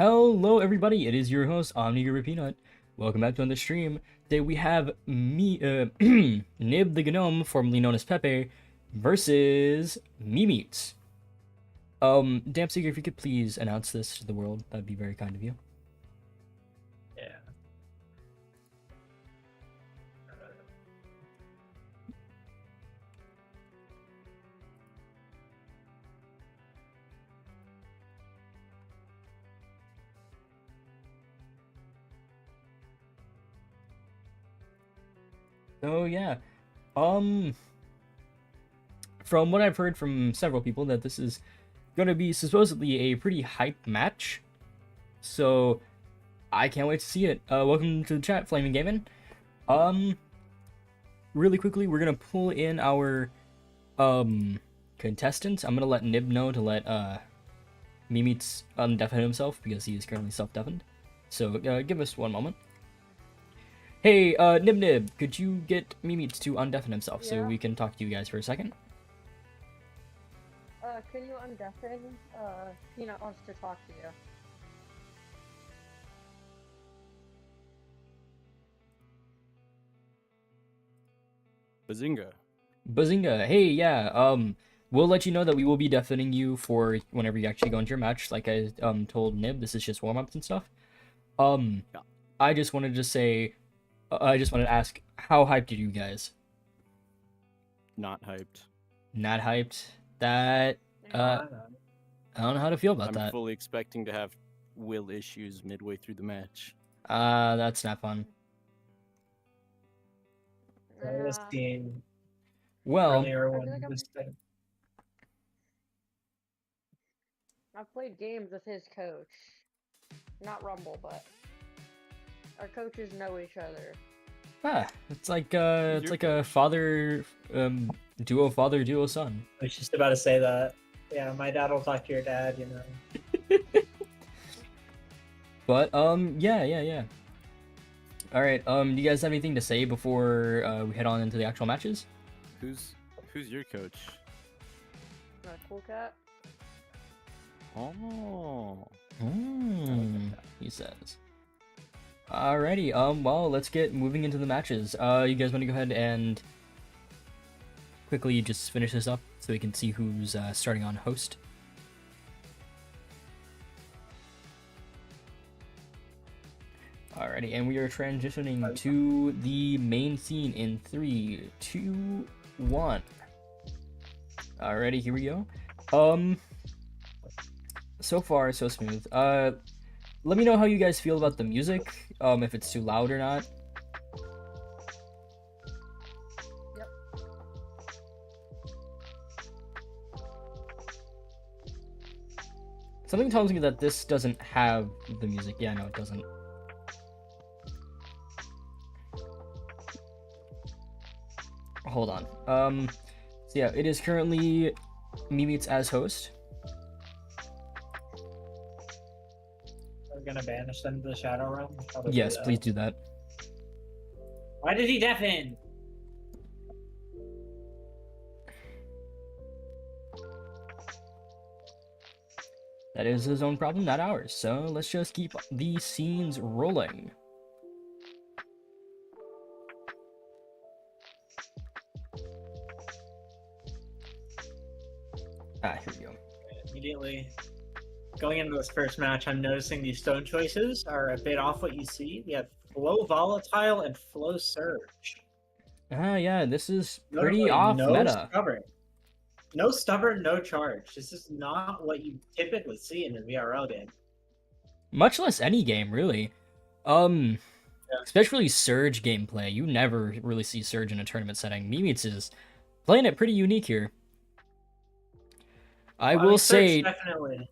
Hello everybody, it is your host, Peanut. Welcome back to another stream. Today we have Nib the Gnome, formerly known as Pepe, versus Memeats. Damseeker, if you could please announce this to the world, that'd be very kind of you. Yeah. So yeah, um, from what I've heard from several people, that this is gonna be supposedly a pretty hype match. So I can't wait to see it. Welcome to the chat, Flaming Gaming. Really quickly, we're gonna pull in our contestants. I'm gonna let Nib know to let Memeats undeafen himself because he is currently self-deafened. So give us one moment. Hey, Nib, could you get Memeats to undeafen himself so we can talk to you guys for a second? Can you undeafen? Peanut wants to talk to you. Bazinga, hey, yeah, we'll let you know that we will be deafening you for whenever you actually go into your match. Like I told Nib, this is just warm-ups and stuff. Yeah. I just wanted to say, I just wanted to ask, how hyped are you guys? Not hyped. Not hyped? That, I don't know how to feel about I'm that. fully expecting to have will issues midway through the match. That's not fun. I was seeing Well, earlier I when feel like this I've played games with his coach. Not Rumble, but our coaches know each other. it's like a father, duo son. I was just about to say that. Yeah, my dad will talk to your dad, you know. But yeah. All right. Do you guys have anything to say before we head on into the actual matches? Who's your coach? Cool Cat. Oh. He says. Alrighty. Well, let's get moving into the matches. You guys want to go ahead and quickly just finish this up so we can see who's starting on host. Alrighty, and we are transitioning to the main scene in 3, 2, 1. Alrighty, here we go. So far, so smooth. Let me know how you guys feel about the music, if it's too loud or not. Yep. Something tells me that this doesn't have the music. Yeah, no, it doesn't. Hold on. So yeah, it is currently Memeats as host. We're gonna banish them to the Shadow Realm. Yes, please do that. Why did he deafen? That is his own problem, not ours. So let's just keep the scenes rolling. Here we go. Immediately going into this first match, I'm noticing these stone choices are a bit off what you see. We have Flow Volatile and Flow Surge. Yeah, this is Notably, pretty off no meta. Stubborn. No Stubborn, no Charge. This is not what you typically see in a VRL game. Much less any game, really. Especially Surge gameplay. You never really see Surge in a tournament setting. Memeats is playing it pretty unique here. I will say,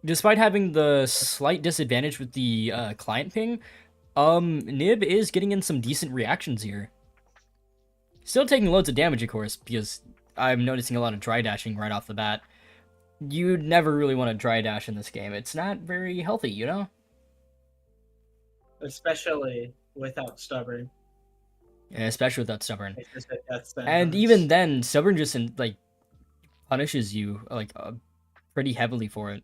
despite having the slight disadvantage with the client ping, Nib is getting in some decent reactions here. Still taking loads of damage, of course, because I'm noticing a lot of dry dashing right off the bat. You'd never really want to dry dash in this game. It's not very healthy, you know? Especially without Stubborn. Yeah, especially without Stubborn. It's just a death sentence. And even then, Stubborn just, like, punishes you, like, pretty heavily for it.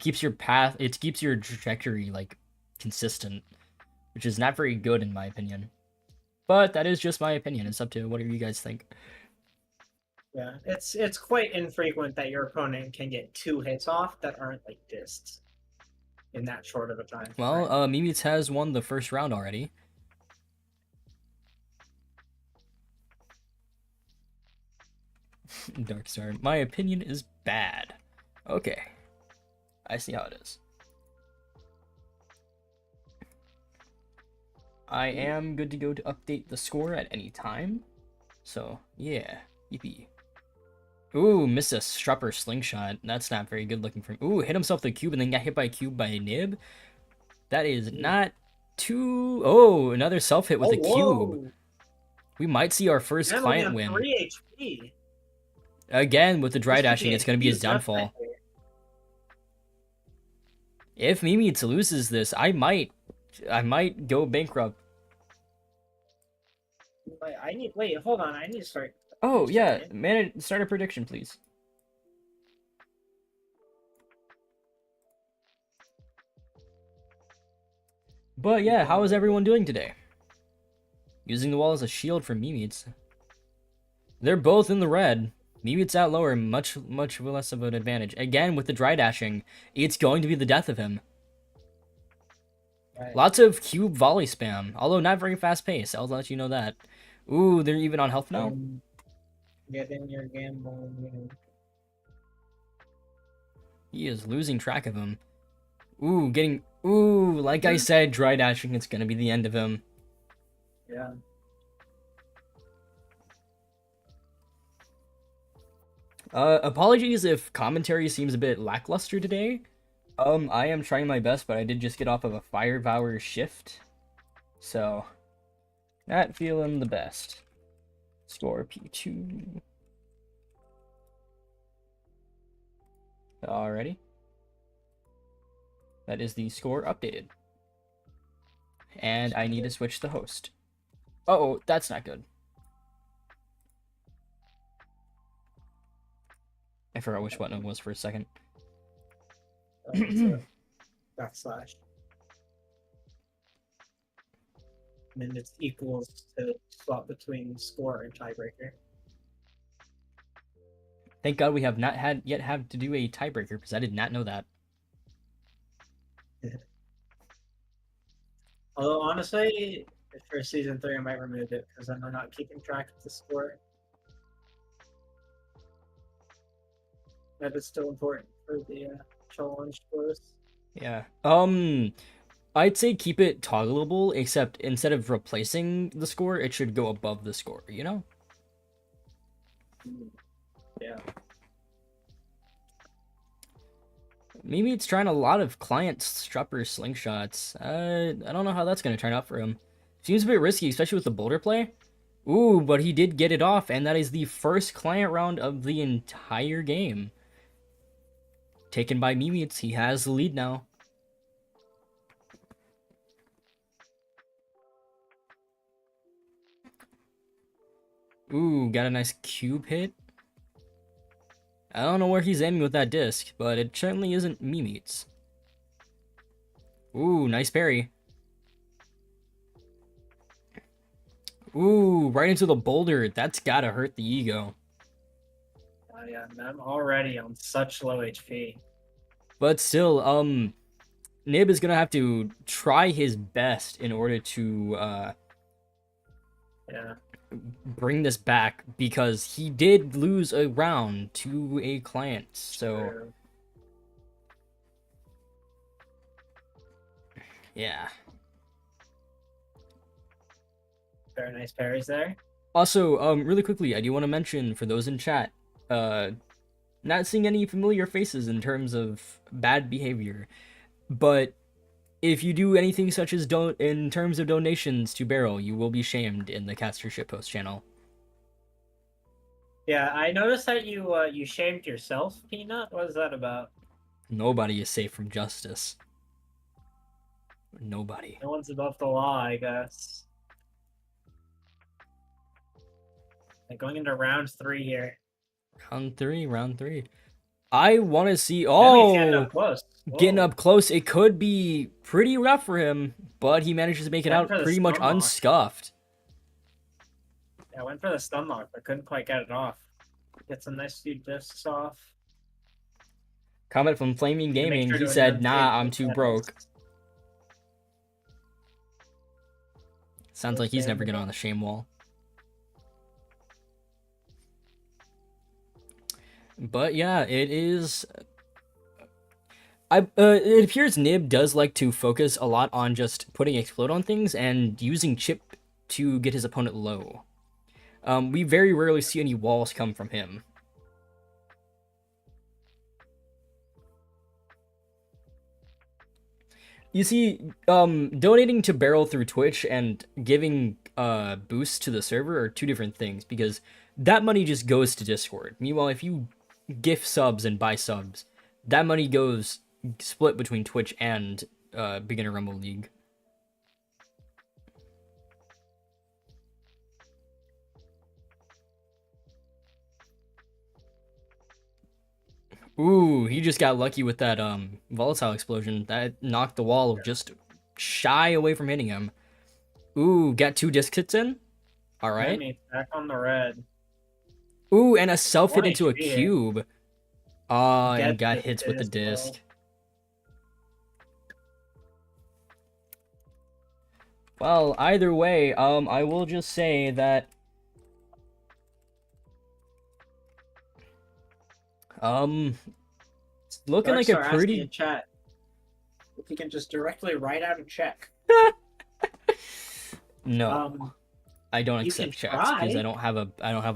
keeps your path, it keeps your trajectory like consistent, which is not very good in my opinion. But that is just my opinion. It's up to whatever you guys think. Yeah, it's quite infrequent that your opponent can get 2 hits off that aren't like discs in that short of a time. Well, Memeats has won the first round already. Darkstar, my opinion is bad. Okay, I see how it is. I am good to go to update the score at any time. So, yeah, yippee. Ooh, missed a Strupper slingshot. That's not very good looking for him. Ooh, hit himself with a cube and then got hit by a cube by a Nib. That is not too... Oh, another self-hit with a cube. We might see our first client win. 3 HP. Again, with the dry dashing, it's going to be his downfall. If Memeats loses this, I might go bankrupt. Wait, hold on. I need to start. Oh, yeah. Man, start a prediction, please. But yeah, how is everyone doing today? Using the wall as a shield for Memeats. They're both in the red. Memeats out lower, much less of an advantage. Again, with the dry dashing, it's going to be the death of him. Right. Lots of cube volley spam, although not very fast pace. I'll let you know that. Ooh, they're even on health now. Get in your gamble. He is losing track of him. Ooh, like I said, dry dashing, it's gonna be the end of him. Yeah. Apologies if commentary seems a bit lackluster today. I am trying my best, but I did just get off of a Firepower shift. So, not feeling the best. Score P2. Alrighty. That is the score updated. And I need to switch the host. Uh-oh, that's not good. I forgot which button it was for a second. Backslash. And it's equals to swap between score and tiebreaker. Thank God we have not yet had to do a tiebreaker, because I did not know that. Although honestly, for season 3 I might remove it because then we're not keeping track of the score. That is still important for the challenge scores. Yeah. I'd say keep it toggleable, except instead of replacing the score, it should go above the score, you know? Yeah. Maybe it's trying a lot of client strupper slingshots. I don't know how that's going to turn out for him. Seems a bit risky, especially with the boulder play. Ooh, but he did get it off, and that is the first client round of the entire game. Taken by Memeats, he has the lead now. Ooh, got a nice cube hit. I don't know where he's aiming with that disc, but it certainly isn't Memeats. Ooh, nice parry. Ooh, right into the boulder. That's gotta hurt the ego. Oh yeah, I'm already on such low HP. But still, Nib is gonna have to try his best in order to, Yeah. bring this back, because he did lose a round to a client, so... True. Yeah. Very nice parries there. Also, really quickly, I do want to mention, for those in chat, not seeing any familiar faces in terms of bad behavior, but if you do anything such as in terms of donations to Barrel, you will be shamed in the Caster Shitpost channel. Yeah, I noticed that you shamed yourself, Peanut. What is that about? Nobody is safe from justice. Nobody. No one's above the law, I guess. Like going into round 3 here. Round three. I want to see. Memeats getting Oh, up close. getting Whoa. up close. It could be pretty rough for him, but he manages to make it Went out for the pretty much stun lock. unscuffed. Yeah, I went for the stun lock, but couldn't quite get it off. Get some nice few discs off. Comment from Flaming Make Gaming. sure He to said, enunciate "Nah, I'm the too status. broke." Sounds like he's Stay in never the getting on the shame wall. But yeah, it is. It appears Nib does like to focus a lot on just putting explode on things and using chip to get his opponent low. We very rarely see any walls come from him. You see, donating to Barrel through Twitch and giving boosts to the server are two different things, because that money just goes to Discord. Meanwhile, if you gift subs and buy subs, that money goes split between Twitch and Beginner Rumble League. Ooh, he just got lucky with that volatile explosion. That knocked the wall just shy away from hitting him. Ooh, got 2 disc hits in. All right. Memeats back on the red. Ooh, and a self hit 1 into a HP. cube. And Get got the hits with the disc, disc. Well, either way, I will just say that it's looking like a Darkstar asking pretty in chat if you can just directly write out a check. no. I don't you accept can checks because try. I don't have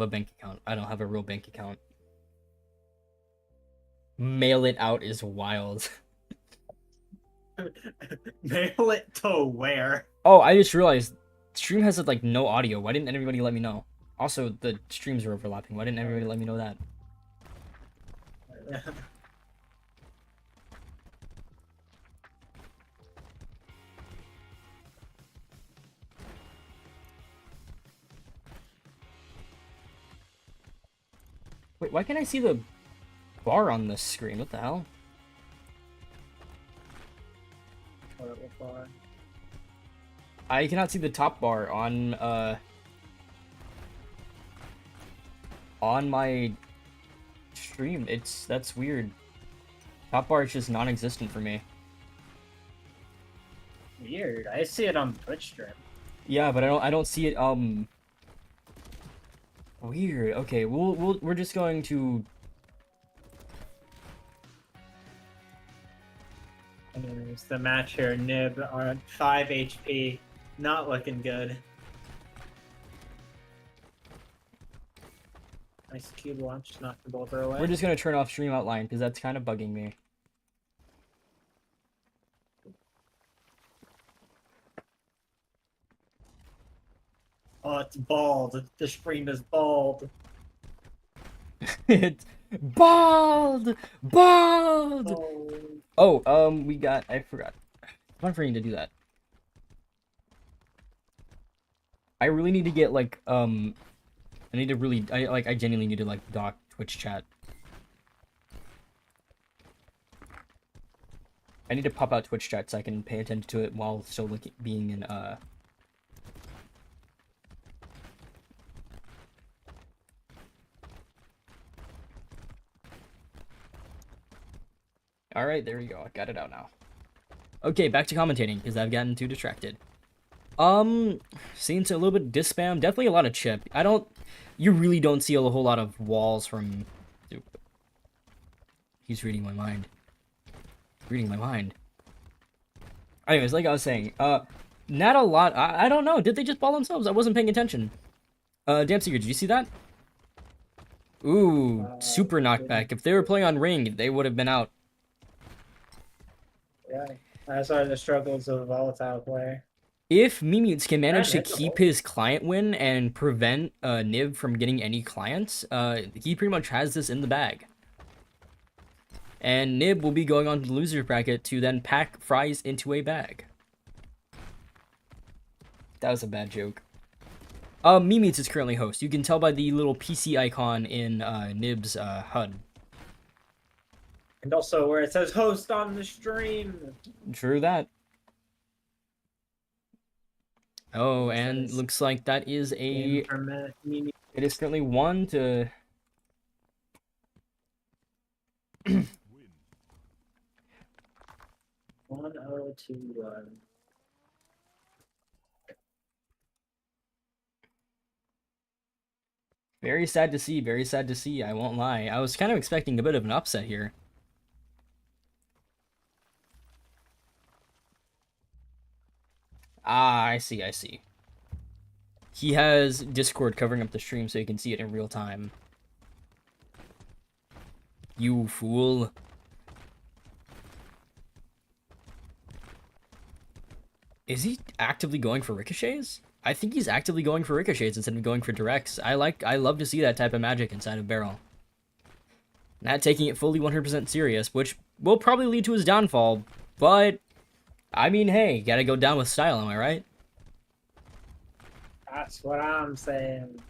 a bank account. I don't have a real bank account. Mail it out is wild. Mail it to where? Oh, I just realized stream has like no audio. Why didn't anybody let me know? Also, the streams are overlapping. Why didn't everybody let me know that? Wait, why can't I see the bar on this screen? What the hell? I cannot see the top bar on my stream. That's weird. Top bar is just non-existent for me. Weird. I see it on Twitch stream. Yeah, but I don't see it weird. Okay, we're just going to Anyways, the match here, Nib on 5 HP, not looking good. Nice cube launch, knocked the boulder away. we're just gonna turn off stream outline because that's kind of bugging me. Oh, it's bald. The stream is bald. It's bald. Oh, we got. I forgot. I'm forgetting to do that. I really need to get like I need to really I genuinely need to like dock Twitch chat. I need to pop out Twitch chat so I can pay attention to it while still being in Alright, there we go. I got it out now. Okay, back to commentating, because I've gotten too distracted. Seems a little bit dispam. Definitely a lot of chip. You really don't see a whole lot of walls from... He's reading my mind. Reading my mind. Anyways, like I was saying, not a lot. I don't know. Did they just ball themselves? I wasn't paying attention. Damn Secret, did you see that? Ooh, super knockback. If they were playing on Ring, they would have been out. Yeah, that's are the struggles of a volatile player. If Memeats can manage to that's a keep hole. his client win and prevent Nib from getting any clients, he pretty much has this in the bag. And Nib will be going on to the loser bracket to then pack fries into a bag. That was a bad joke. Memeats is currently host. You can tell by the little PC icon in Nib's HUD. And also where it says host on the stream. True that. Oh, It and says looks like that is a... Memeats. It is currently 1-... 1021. Very sad to see, very sad to see, I won't lie. I was kind of expecting a bit of an upset here. Ah, I see, I see. He has Discord covering up the stream so you can see it in real time. You fool. Is he actively going for ricochets? I think he's actively going for ricochets instead of going for directs. I love to see that type of magic inside of Barrel. Not taking it fully 100% serious, which will probably lead to his downfall, but I mean, hey, gotta go down with style, am I right? That's what I'm saying.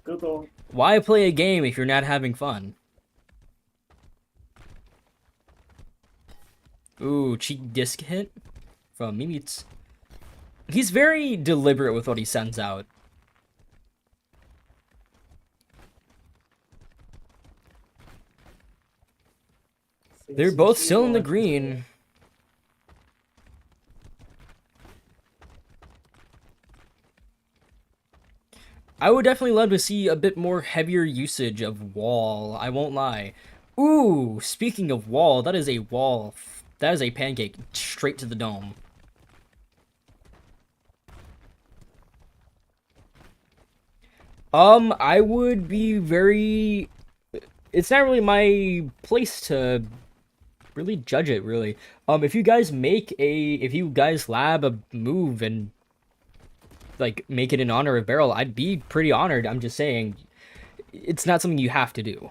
Google. Why play a game if you're not having fun? Ooh, cheek disc hit from Memeats. He's very deliberate with what he sends out. They're both still in the green. I would definitely love to see a bit more heavier usage of wall, I won't lie. Ooh, speaking of wall, that is a wall. That is a pancake straight to the dome. I would be very... It's not really my place to really judge it, really. If you guys lab a move and, like, make it in honor of Barrel, I'd be pretty honored. I'm just saying, it's not something you have to do.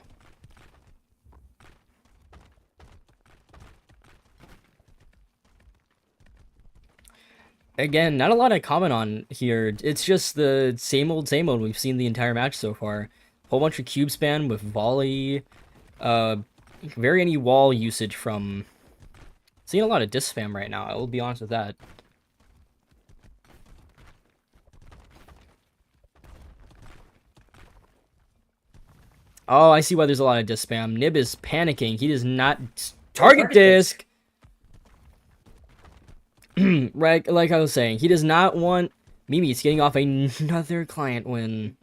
Again, not a lot to comment on here. It's just the same old we've seen the entire match so far. Whole bunch of cube spam with volley. Very any wall usage from... Seeing a lot of disc spam right now, I will be honest with that. Oh, I see why there's a lot of disc spam. Nib is panicking. He does not... Target disc! Right, like I was saying, he does not want Memeats getting off another client win.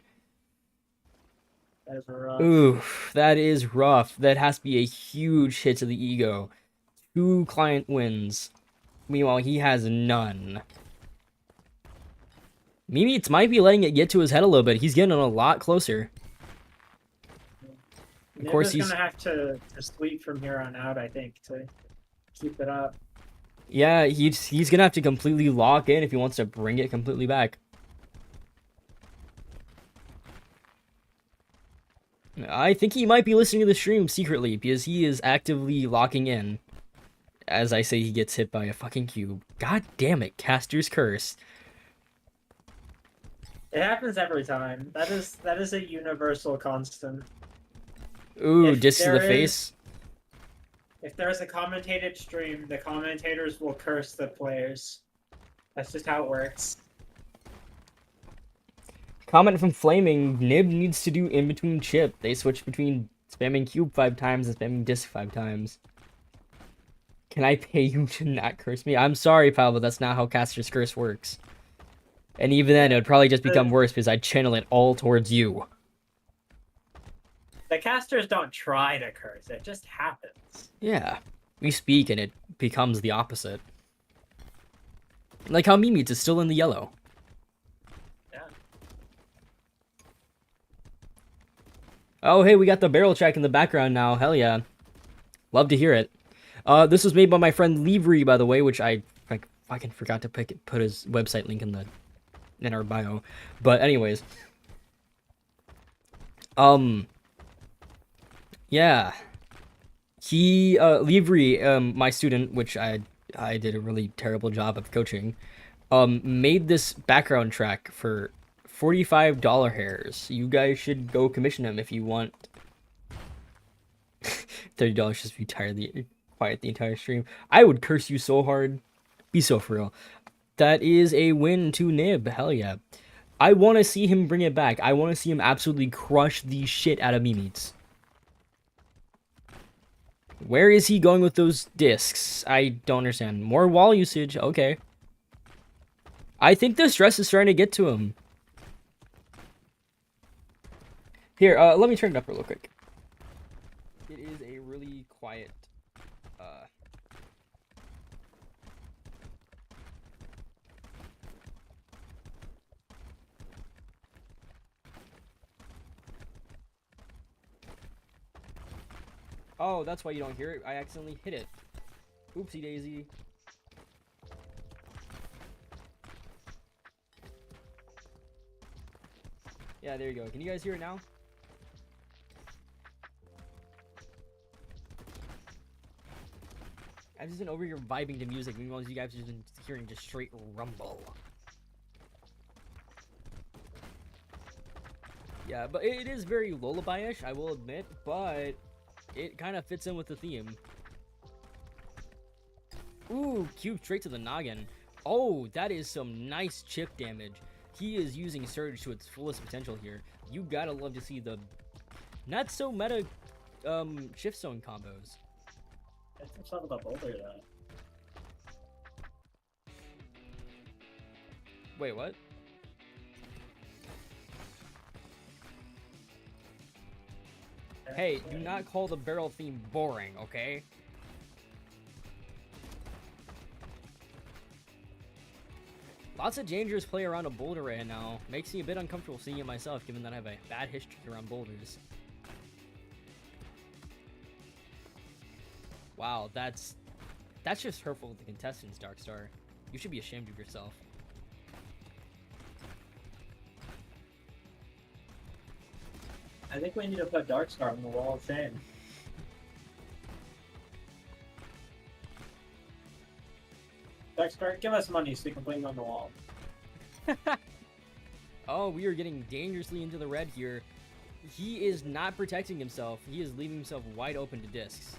That is rough. Oof, that is rough. That has to be a huge hit to the ego. 2 client wins. Meanwhile, he has none. Memeats might be letting it get to his head a little bit. He's getting a lot closer. Of course, he's gonna have to sweep from here on out, I think, to keep it up. Yeah, he's gonna have to completely lock in if he wants to bring it completely back. I think he might be listening to the stream secretly because he is actively locking in. As I say, he gets hit by a fucking cube. God damn it, Caster's Curse. It happens every time. That is a universal constant. Ooh, disc to the face. If there's a commentated stream, the commentators will curse the players. That's just how it works. Comment from Flaming, Nib needs to do in-between chip. They switch between spamming cube 5 times and spamming disc 5 times. Can I pay you to not curse me? I'm sorry, pal, but that's not how Caster's Curse works. And even then, it would probably just become worse because I'd channel it all towards you. The casters don't try to curse, it just happens. Yeah, we speak and it becomes the opposite. Like how Memeats is still in the yellow. Yeah. Oh, hey, we got the barrel track in the background now. Hell yeah. Love to hear it. This was made by my friend Livry, by the way, which I fucking forgot to put his website link in our bio. But anyways. Yeah. He, Livry, my student, which I did a really terrible job of coaching, made this background track for $45 hairs. You guys should go commission him if you want. $30 just to be quiet the entire stream. I would curse you so hard. Be so for real. That is a win to Nib. Hell yeah. I want to see him bring it back. I want to see him absolutely crush the shit out of Memeats. Where is he going with those discs? I don't understand. More wall usage. Okay. I think the stress is starting to get to him. Here, let me turn it up real quick. It is a really quiet, Oh, that's why you don't hear it. I accidentally hit it. Oopsie daisy. Yeah, there you go. Can you guys hear it now? I've just been over here vibing to music, meanwhile you guys have just been hearing just straight rumble. Yeah, but it is very lullaby-ish, I will admit, but it kind of fits in with the theme. Ooh, cube straight to the noggin. Oh, that is some nice chip damage. He is using Surge to its fullest potential here. You gotta love to see the not so meta shift zone combos. Let's talk about boulder though. Wait, what? Hey, do not call the barrel theme boring, okay? Lots of dangers play around a boulder right now. Makes me a bit uncomfortable seeing it myself, given that I have a bad history around boulders. Wow, that's just hurtful to the contestants, Darkstar. You should be ashamed of yourself. I think we need to put Darkstar on the wall of shame. Darkstar, give us money so we can put him on the wall. Oh, we are getting dangerously into the red here. He is not protecting himself. He is leaving himself wide open to discs.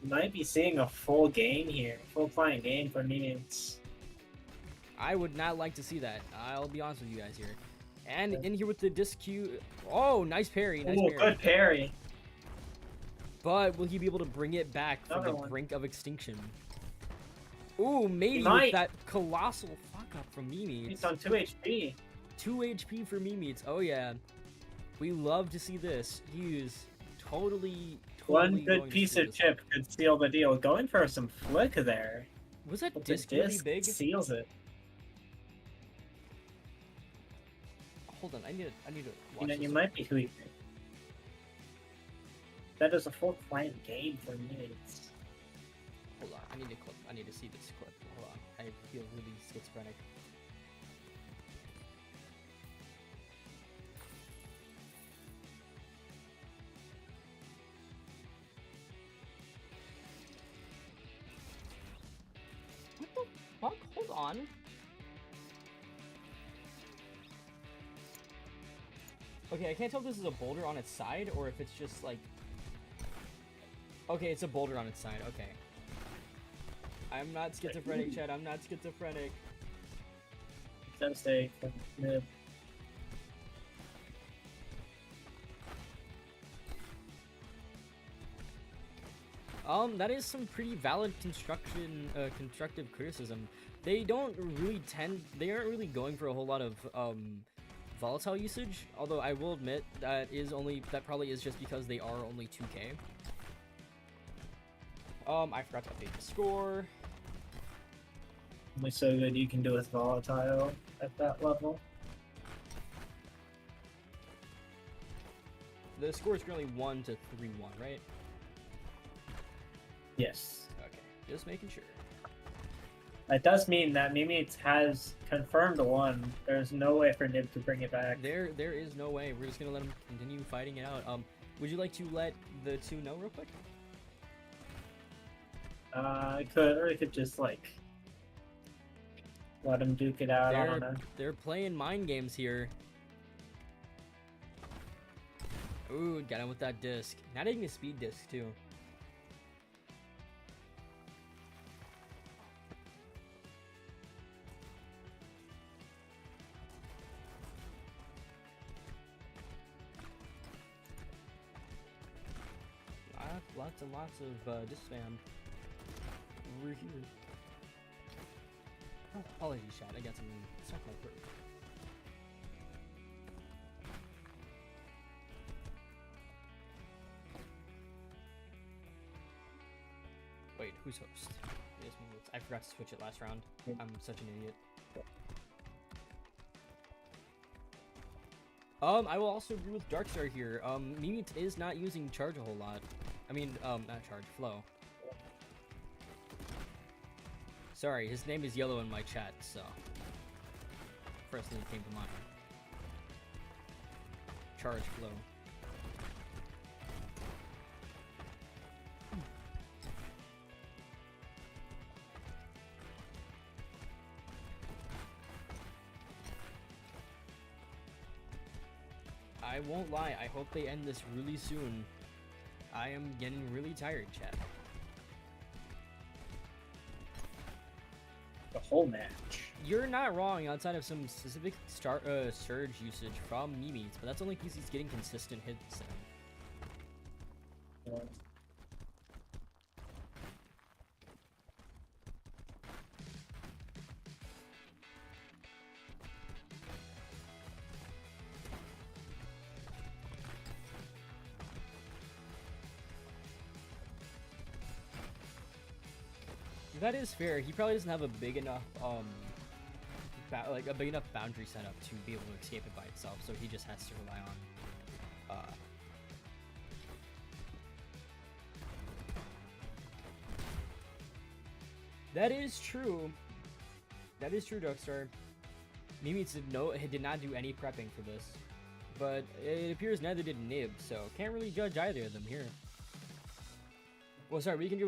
You might be seeing a full game here. Full client game for Memeats. I would not like to see that. I'll be honest with you guys here. And in here with the disc Q. Oh, nice parry. Nice parry. Good parry. But will he be able to bring it back from the brink of extinction? Ooh, maybe with that colossal fuck up from Memeats. He's on 2 HP. 2 HP for Memeats. Oh yeah. We love to see this. He is totally One good piece of chip could seal the deal. Going for some flick there. Was that disc really big? Seals it. Hold on, I need to watch this. You might be tweaking. That is a full client game for Memeats. Hold on, I need to see this clip. Hold on, I feel really schizophrenic. What the fuck? Hold on. Okay, I can't tell if this is a boulder on its side or if it's just like... Okay, it's a boulder on its side, okay. I'm not schizophrenic, Chad, I'm not schizophrenic. That's a nib. That is some pretty valid constructive criticism. They aren't really going for a whole lot of, volatile usage, although I will admit that probably is just because they are only 2k. I forgot to update the score. Only so good you can do with volatile at that level. The score is currently 1-3-1, right? Yes. Okay, just making sure. That does mean that Memeats has confirmed one. There's no way for Nib to bring it back. There is no way. We're just gonna let him continue fighting it out. Would you like to let the two know real quick? I could, or I could just like let him duke it out. I don't know. They're playing mind games here. Ooh, got him with that disc. Not even a speed disc, too. Lots and lots of disc spam over here. Oh, apologies, chat. I got some stuff in my throat. Wait, who's host? Yes, Memeats. I forgot to switch it last round. I'm such an idiot. I will also agree with Darkstar here. Memeats is not using charge a whole lot. I mean, not charge, flow. Sorry, his name is yellow in my chat, so first thing that came to mind. Charge flow. I won't lie, I hope they end this really soon. I am getting really tired, chat. The whole match. You're not wrong outside of some specific surge usage from Memeats, but that's only because he's getting consistent hits in. Yeah. That is fair. He probably doesn't have a big enough like a big enough boundary setup to be able to escape it by itself, so he just has to rely on That is true. That is true, Darkstar. Memeats did not do any prepping for this, but it appears neither did Nib, so can't really judge either of them here. Well, sorry, we can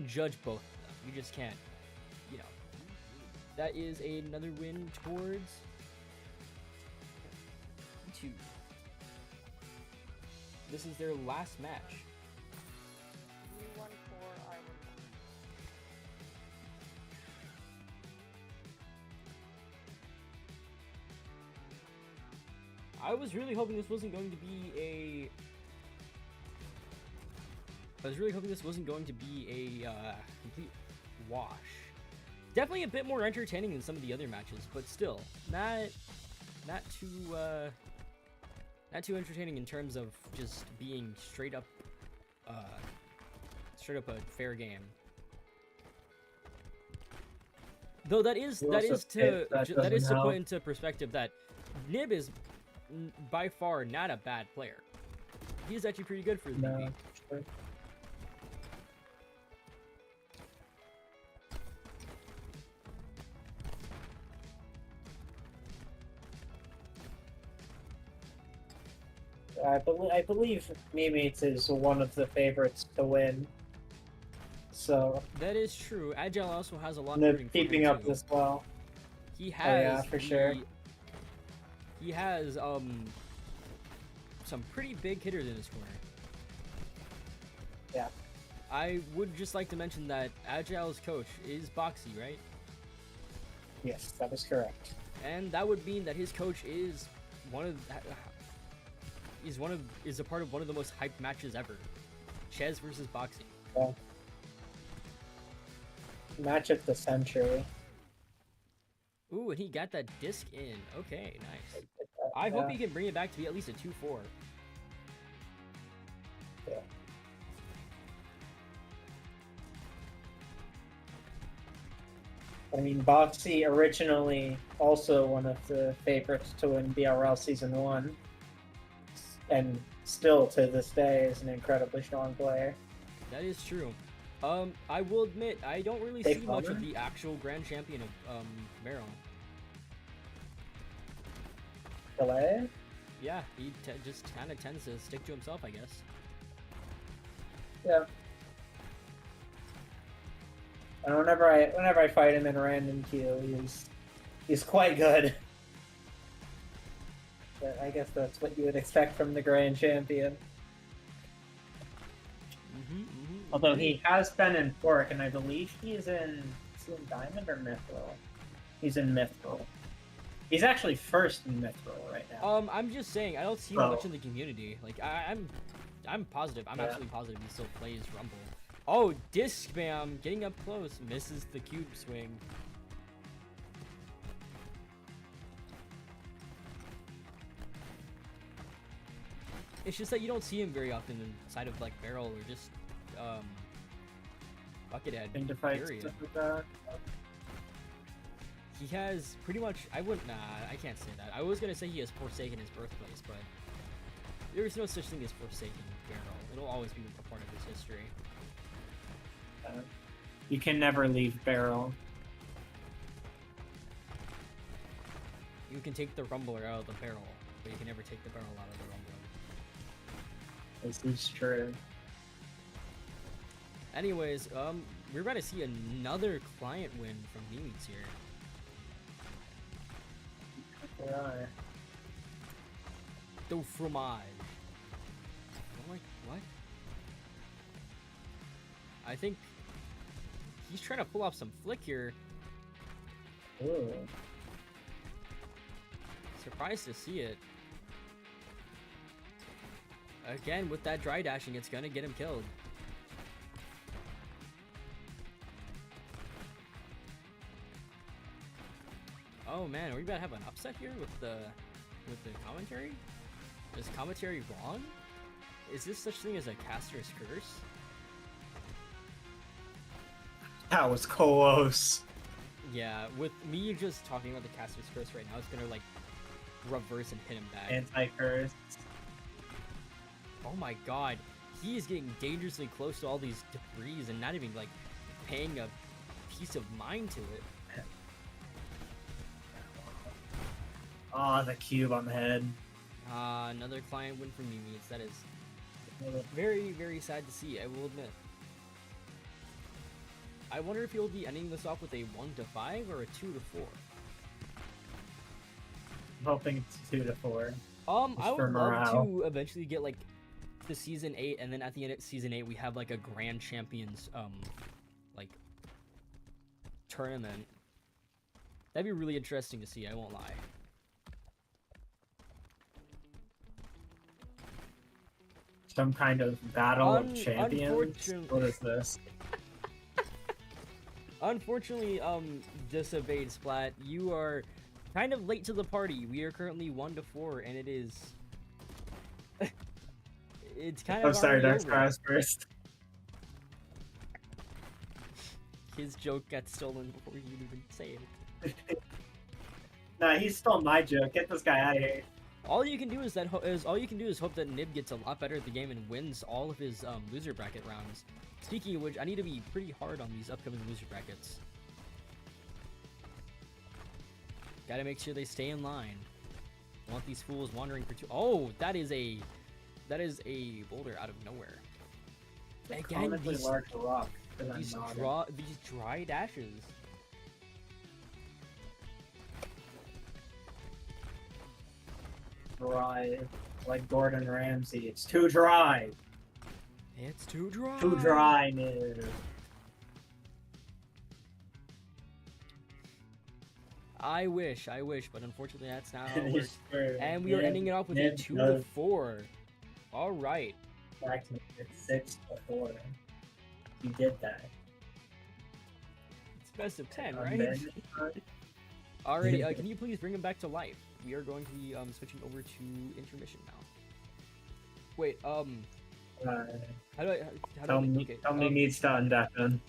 judge both of them. You just can't, you know. That is another win towards 2. This is their last match. You won 4, I won 1. I was really hoping this wasn't going to be a complete wash. Definitely a bit more entertaining than some of the other matches, but still not too entertaining in terms of just being straight up a fair game. Though that is to put into perspective that Nib is by far not a bad player. He's actually pretty good for the PvP. Sure. I believe Memeats is one of the favorites to win. So that is true. Agile also has a lot of keeping up as well. He has yeah, for sure. He has some pretty big hitters in his corner. Yeah. I would just like to mention that Agile's coach is Boxy, right? Yes, that is correct. And that would mean that his coach is a part of one of the most hyped matches ever. Ches versus Boxy. Yeah. Match of the century. Ooh, and he got that disc in. Okay, nice. I hope he can bring it back to be at least a 2-4. Yeah. I mean, Boxy originally also one of the favorites to win BRL Season 1. And still to this day is an incredibly strong player. That is true. I will admit, I don't really see much of the actual Grand Champion of Meryl. Delay? Yeah, he just kind of tends to stick to himself, I guess. Yeah. And whenever I fight him in random queue, he's quite good. But I guess that's what you would expect from the Grand Champion. Although he has been in Fork, and I believe is he in Diamond or Mithril? He's in Mithril. He's actually first in Mithril right now. I'm just saying, I don't see him much in the community. Like, I'm positive. I'm absolutely positive he still plays Rumble. Oh, disc spam, getting up close, misses the cube swing. It's just that you don't see him very often inside of like Barrel or just Buckethead. Into fights with that. He has pretty much. I can't say that. I was gonna say he has forsaken his birthplace, but there's no such thing as forsaking Barrel. It'll always be a part of his history. You can never leave Barrel. You can take the Rumbler out of the barrel, but you can never take the barrel out of the Rumbler. This is true. Anyways, we're about to see another client win from Memeats here. Yeah. The fromage. I'm like, what? I think he's trying to pull off some flick here. Ooh. Surprised to see it. Again, with that dry dashing, it's gonna get him killed. Oh man, are we about to have an upset here with the commentary? Is commentary wrong? Is this such thing as a caster's curse? That was close. Yeah, with me just talking about the caster's curse right now, it's gonna like reverse and hit him back. Anti-curse. Oh my god, he is getting dangerously close to all these debris and not even like paying a piece of mind to it. Oh, the cube on the head. Another client win from Memeats. That is very, very sad to see, I will admit. I wonder if he'll be ending this off with a 1-5 or a 2-4. I'm hoping it's 2-4. I would love to eventually get like the season 8, and then at the end of season 8 we have like a grand champions like tournament. That'd be really interesting to see, I won't lie. Some kind of battle of champions? What is this? Unfortunately, Disobeyed Splat, you are kind of late to the party. We are currently 1-4, and it is... it's kind of. I'm sorry, Dark Stars first. His joke got stolen before he even say it. Nah, he stole my joke. Get this guy out of here. All you can do is hope that Nib gets a lot better at the game and wins all of his loser bracket rounds. Speaking of which, I need to be pretty hard on these upcoming loser brackets. Gotta make sure they stay in line. I want these fools wandering for too. Oh, that is a boulder out of nowhere. Again, these large rock. These dry dashes. Dry, like Gordon Ramsay. It's too dry. It's too dry. Too dry, Nib. I wish, but unfortunately that's not how it works. And we are ending it off with a 2-4. All right. Back to 6-4. You did that. It's best of 10, right? Alrighty, can you please bring him back to life? We are going to be switching over to intermission now. Wait, how do I tell me needs to undeafen.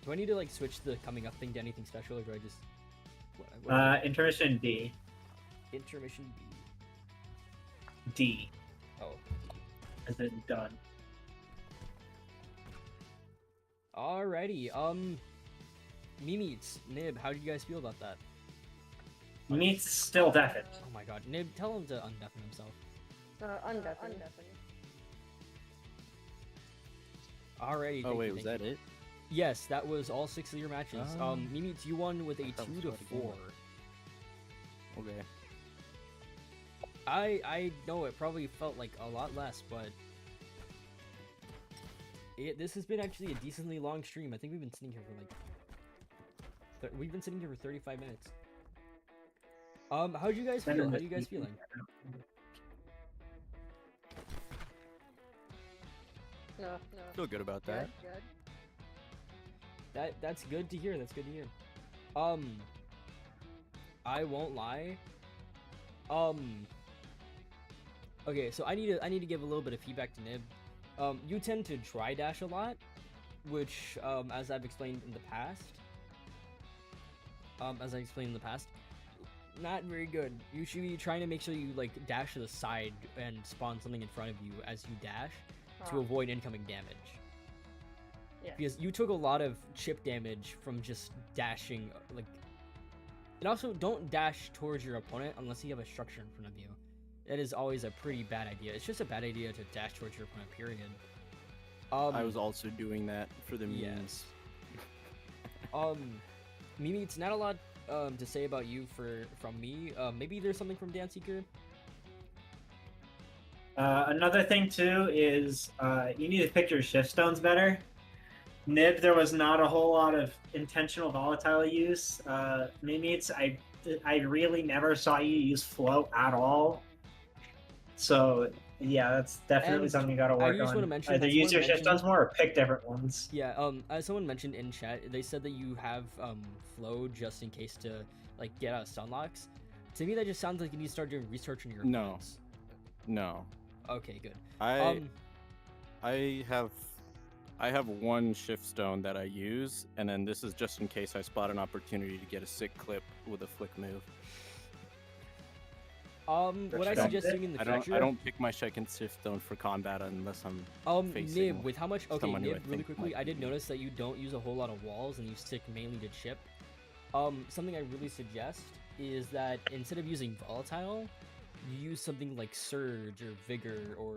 Do I need to like switch the coming up thing to anything special, or do I just intermission D. Intermission B. D. Oh. As in done. Alrighty, Memeats, Nib, how do you guys feel about that? Memeats still deafened. Oh my god, Nib, tell him to undeafen himself. Undeafen. Alrighty. Oh wait, was that it? Yes, that was all 6 of your matches. Oh. Memeats, you won with a 2-4. Okay. I know it probably felt like a lot less, but this has been actually a decently long stream. I think we've been sitting here for like 35 minutes. How'd you guys feel? How are you guys feeling? No. Feel good about that. Good. That's good to hear. That's good to hear. I won't lie. Okay, so I need to give a little bit of feedback to Nib. You tend to dry dash a lot, which as I've explained in the past, not very good. You should be trying to make sure you like dash to the side and spawn something in front of you as you dash to avoid incoming damage. Yeah. Because you took a lot of chip damage from just dashing, like. And also, don't dash towards your opponent unless you have a structure in front of you. That is always a pretty bad idea. It's just a bad idea to dash towards your opponent, period. I was also doing that for the memes. Yes. Memeats, not a lot to say about you from me. Maybe there's something from Dan Seeker. Another thing too is you need to pick your shift stones better. Nib, there was not a whole lot of intentional volatile use. Memeats, I really never saw you use float at all. So yeah, that's definitely something you gotta work on. Either use your shift stones more or pick different ones. Yeah, as someone mentioned in chat, they said that you have flow just in case to like get out of stunlocks. To me, that just sounds like you need to start doing research on your opponents. No. Okay, good. I have one shift stone that I use, and then this is just in case I spot an opportunity to get a sick clip with a flick move. What I suggest doing in the future... I don't pick my second shift stone for combat unless I'm facing Nib, with how much... Okay, Nib, really quickly, I did notice that you don't use a whole lot of walls and you stick mainly to chip. Something I really suggest is that instead of using volatile, you use something like surge or vigor or...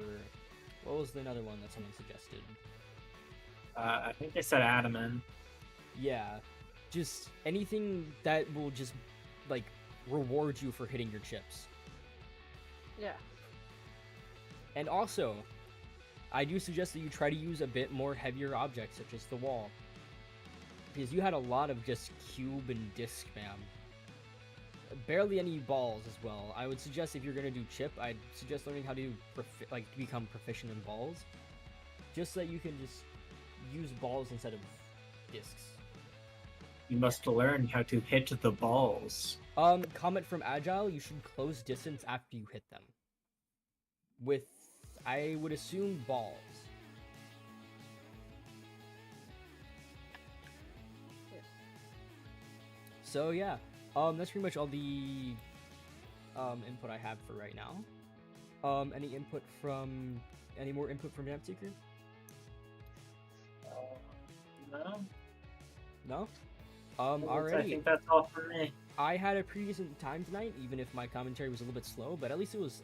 What was another one that someone suggested? I think they said adamant. Yeah, just anything that will just, like, reward you for hitting your chips. Yeah. And also, I do suggest that you try to use a bit more heavier objects, such as the wall. Because you had a lot of just cube and disc spam. Barely any balls as well. I would suggest if you're going to do chip, I'd suggest learning how to become proficient in balls. Just so that you can just use balls instead of discs. You must learn how to hit the balls. Comment from Agile, you should close distance after you hit them. With, I would assume, balls. Yeah. So yeah, that's pretty much all the input I have for right now. Any more input from Map Seeker? No. No? Alrighty. I think that's all for me. I had a pretty decent time tonight, even if my commentary was a little bit slow, but at least it was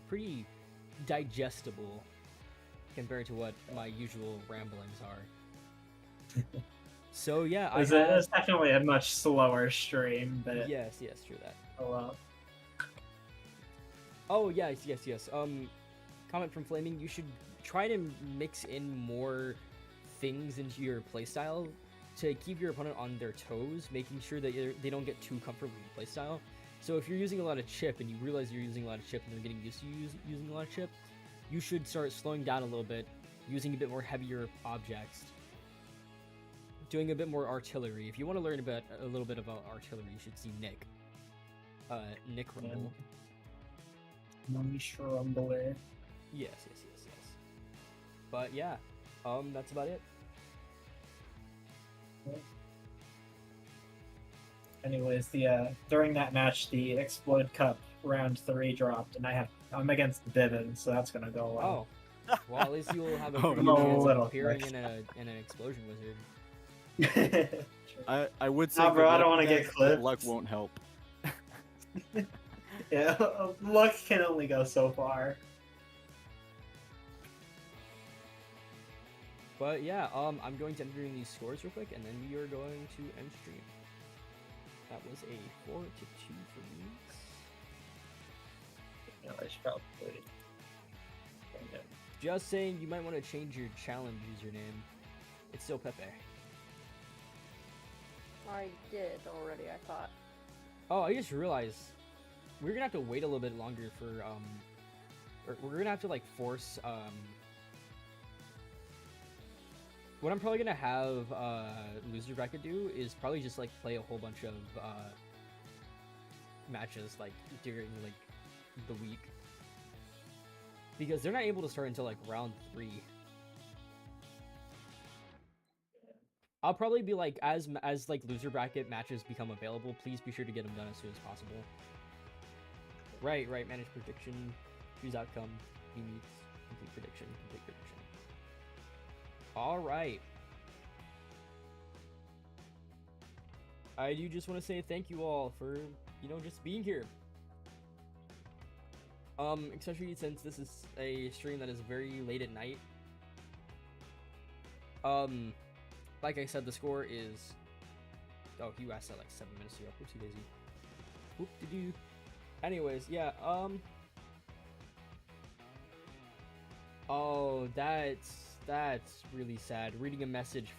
pretty digestible compared to what my usual ramblings are. So yeah, It was definitely a much slower stream, but yes, true that. Oh well. Oh yes. Comment from Flaming, you should try to mix in more things into your playstyle to keep your opponent on their toes, making sure that they don't get too comfortable with your playstyle. So if you're using a lot of chip and you realize you're using a lot of chip and you're getting used to using a lot of chip, you should start slowing down a little bit, using a bit more heavier objects, doing a bit more artillery. If you want to learn a little bit about artillery, you should see Nick. Nick Rumble. Nice Rumble. Yes. But yeah, that's about it. Anyways, during that match, the Explode Cup round 3 dropped, and I'm against Bivin, so that's gonna go well. Oh, well, at least you will have a Oh, pretty no. good chance of Little appearing quick. in an explosion wizard. I would say. Nah, bro, I don't want wanna get clipped. Luck won't help. Yeah, luck can only go so far. But yeah, I'm going to enter in these scores real quick, and then we are going to end stream. That was a 4-2 for me. No, I should probably. Just saying, you might want to change your challenge username. It's still Pepe. I did already, I thought. Oh, I just realized we're gonna have to wait a little bit longer for or we're gonna have to like force what I'm probably gonna have loser bracket do is probably just like play a whole bunch of matches like during like the week, because they're not able to start until like round 3. I'll probably be like, as like loser bracket matches become available, please be sure to get them done as soon as possible. Right, manage prediction, choose outcome, Memeats, complete prediction. Alright. I do just want to say thank you all for, you know, just being here. Especially since this is a stream that is very late at night. Like I said, the score is... Oh, you asked that like 7 minutes ago. Whoopsie daisy. Whoop-de-doo. Anyways, yeah, Oh, that's really sad. Reading a message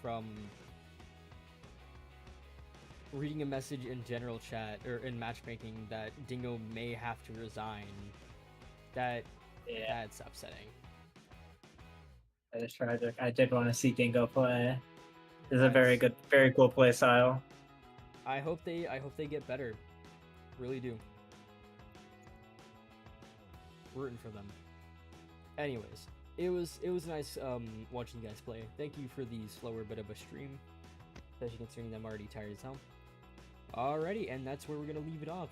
in general chat, or in matchmaking, that Dingo may have to resign. That's upsetting. That is tragic. I did want to see Dingo play. This is a very cool play style. I hope they get better. Really do. Rooting for them. Anyways, it was nice watching you guys play. Thank you for the slower bit of a stream, especially considering I'm already tired as hell. Alrighty, and that's where we're gonna leave it off.